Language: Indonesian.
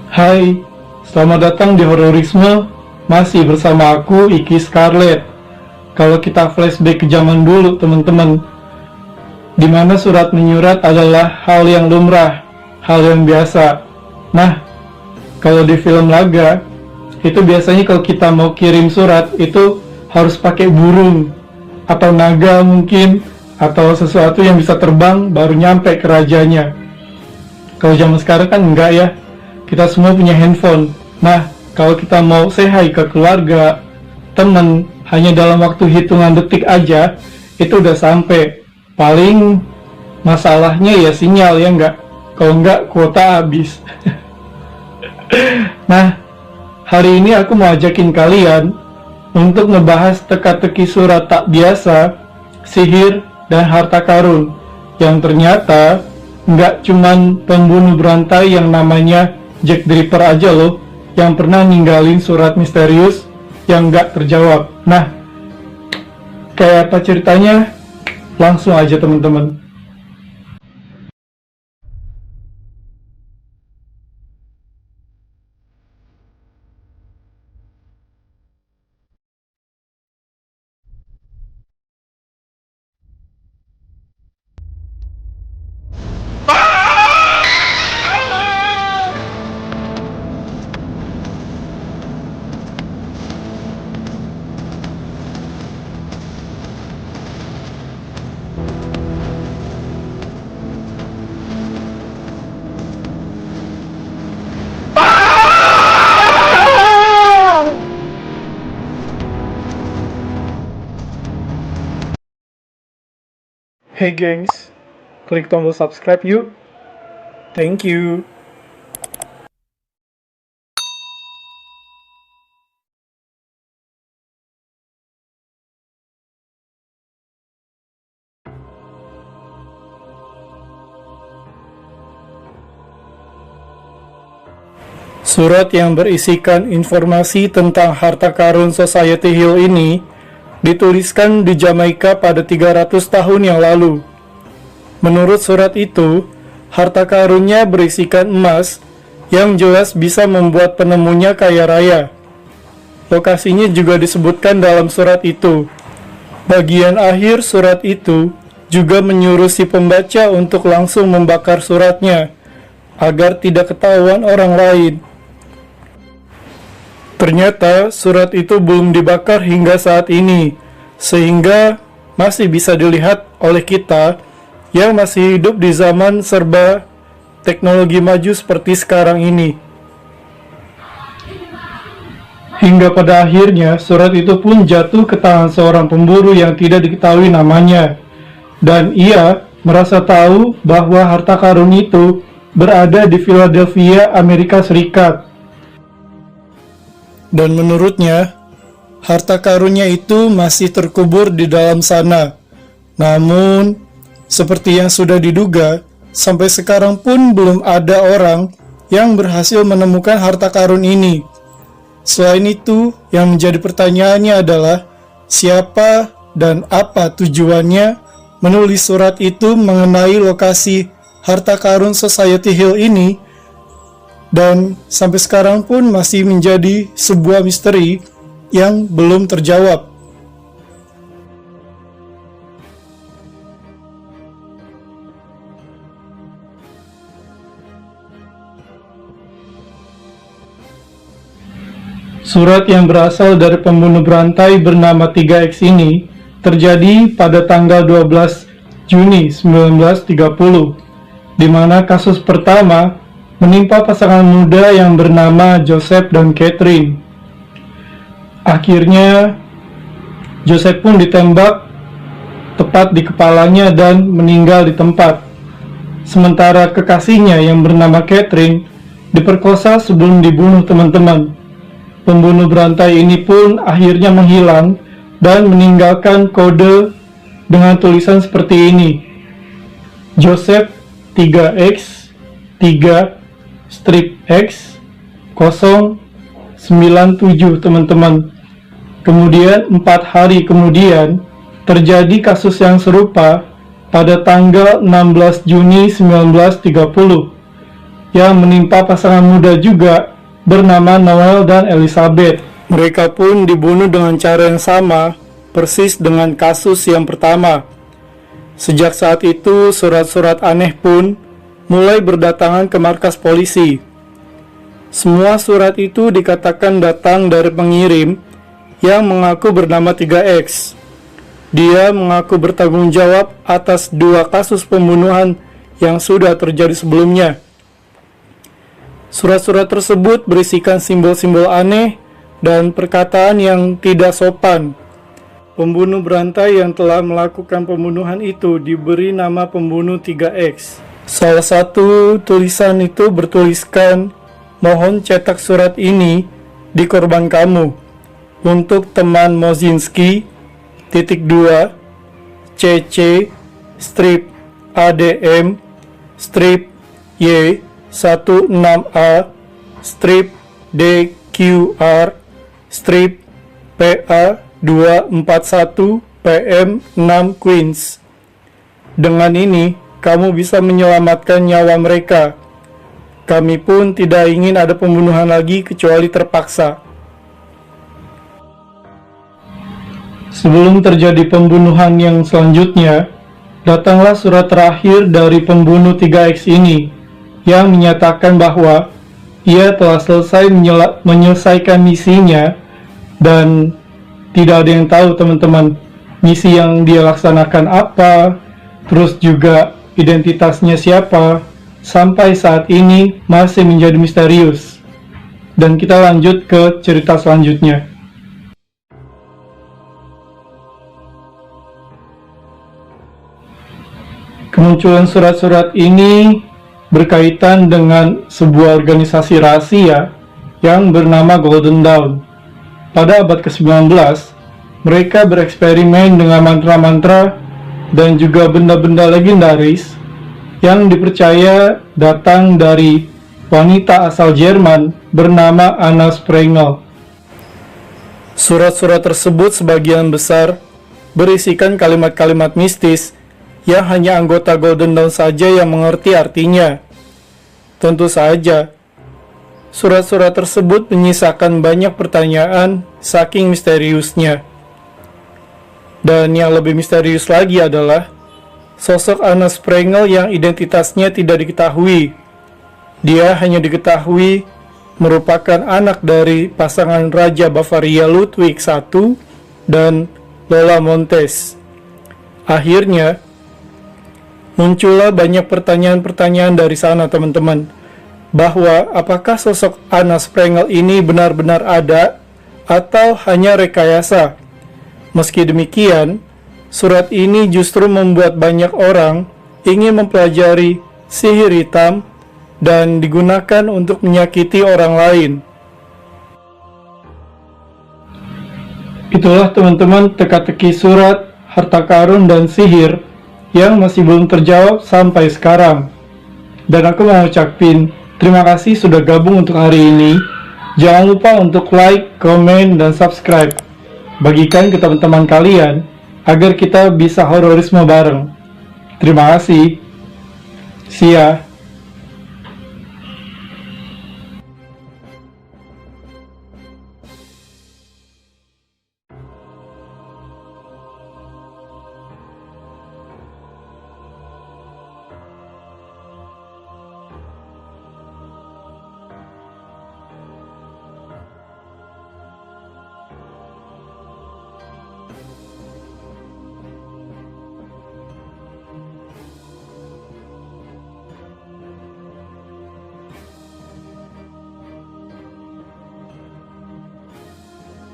Hai, selamat datang di Hororisme. Masih bersama aku, Iki Scarlett. Kalau kita flashback ke zaman dulu, teman-teman, dimana surat menyurat adalah hal yang lumrah, hal yang biasa. Nah, kalau di film laga, itu biasanya kalau kita mau kirim surat, itu harus pakai burung, atau naga mungkin, atau sesuatu yang bisa terbang baru nyampe ke rajanya. Kalau zaman sekarang kan enggak ya, kita semua punya handphone. Nah, kalau kita mau say hi ke keluarga, temen, hanya dalam waktu hitungan detik aja, itu udah sampai. Paling masalahnya ya sinyal ya enggak. Kalau enggak, kuota habis. Nah, hari ini aku mau ajakin kalian untuk ngebahas teka-teki surat tak biasa, sihir, dan harta karun, yang ternyata nggak cuman pembunuh berantai yang namanya Jack the Ripper aja loh yang pernah ninggalin surat misterius yang nggak terjawab. Nah, kayak apa ceritanya? Langsung aja teman-teman. Hey gengs, klik tombol subscribe yuk. Thank you. Surat yang berisikan informasi tentang harta karun Society Hill ini dituliskan di Jamaika pada 300 tahun yang lalu. Menurut surat itu, harta karunnya berisikan emas yang jelas bisa membuat penemunya kaya raya. Lokasinya juga disebutkan dalam surat itu. Bagian akhir surat itu juga menyuruh si pembaca untuk langsung membakar suratnya agar tidak ketahuan orang lain. Ternyata surat itu belum dibakar hingga saat ini, sehingga masih bisa dilihat oleh kita yang masih hidup di zaman serba teknologi maju seperti sekarang ini. Hingga pada akhirnya surat itu pun jatuh ke tangan seorang pemburu yang tidak diketahui namanya, dan ia merasa tahu bahwa harta karun itu berada di Philadelphia, Amerika Serikat. Dan menurutnya, harta karunnya itu masih terkubur di dalam sana. Namun, seperti yang sudah diduga, sampai sekarang pun belum ada orang yang berhasil menemukan harta karun ini. Selain itu, yang menjadi pertanyaannya adalah, siapa dan apa tujuannya menulis surat itu mengenai lokasi harta karun Society Hill ini, dan sampai sekarang pun masih menjadi sebuah misteri yang belum terjawab. Surat yang berasal dari pembunuh berantai bernama 3X ini terjadi pada tanggal 12 Juni 1930, di mana kasus pertama menimpa pasangan muda yang bernama Joseph dan Catherine. Akhirnya, Joseph pun ditembak tepat di kepalanya dan meninggal di tempat. Sementara kekasihnya yang bernama Catherine diperkosa sebelum dibunuh teman-teman. Pembunuh berantai ini pun akhirnya menghilang dan meninggalkan kode dengan tulisan seperti ini: Joseph 3X 3 strip X 097 teman-teman. Kemudian 4 hari kemudian terjadi kasus yang serupa pada tanggal 16 Juni 1930, yang menimpa pasangan muda juga bernama Noel dan Elizabeth. Mereka pun dibunuh dengan cara yang sama, persis dengan kasus yang pertama. Sejak saat itu, surat-surat aneh pun mulai berdatangan ke markas polisi. Semua surat itu dikatakan datang dari pengirim yang mengaku bernama 3X. Dia mengaku bertanggung jawab atas 2 kasus pembunuhan yang sudah terjadi sebelumnya. Surat-surat tersebut berisikan simbol-simbol aneh dan perkataan yang tidak sopan. Pembunuh berantai yang telah melakukan pembunuhan itu diberi nama pembunuh 3X. Salah satu tulisan itu bertuliskan, "Mohon cetak surat ini di korban kamu. Untuk teman Mozinski, .2, CC, strip ADM, strip Y16A, strip DQR, strip PA241 PM6 Queens. Dengan ini, kamu bisa menyelamatkan nyawa mereka. Kami pun tidak ingin ada pembunuhan lagi kecuali terpaksa." Sebelum terjadi pembunuhan yang selanjutnya, datanglah surat terakhir dari pembunuh 3X ini yang menyatakan bahwa ia telah selesai menyelesaikan misinya dan tidak ada yang tahu teman-teman misi yang dia laksanakan apa, terus juga identitasnya siapa, sampai saat ini masih menjadi misterius. Dan kita lanjut ke cerita selanjutnya. Kemunculan surat-surat ini berkaitan dengan sebuah organisasi rahasia yang bernama Golden Dawn. Pada abad ke-19, mereka bereksperimen dengan mantra-mantra dan juga benda-benda legendaris yang dipercaya datang dari wanita asal Jerman bernama Anna Sprengel. Surat-surat tersebut sebagian besar berisikan kalimat-kalimat mistis yang hanya anggota Golden Dawn saja yang mengerti artinya. Tentu saja, surat-surat tersebut menyisakan banyak pertanyaan saking misteriusnya. Dan yang lebih misterius lagi adalah sosok Anna Sprengel yang identitasnya tidak diketahui. Dia hanya diketahui merupakan anak dari pasangan Raja Bavaria Ludwig I dan Lola Montes. Akhirnya, muncullah banyak pertanyaan-pertanyaan dari sana teman-teman, bahwa apakah sosok Anna Sprengel ini benar-benar ada atau hanya rekayasa. Meski demikian, surat ini justru membuat banyak orang ingin mempelajari sihir hitam dan digunakan untuk menyakiti orang lain. Itulah teman-teman teka-teki surat, harta karun, dan sihir yang masih belum terjawab sampai sekarang. Dan aku mau ucapin terima kasih sudah gabung untuk hari ini. Jangan lupa untuk like, komen, dan subscribe. Bagikan ke teman-teman kalian agar kita bisa hororisme bareng. Terima kasih. See ya.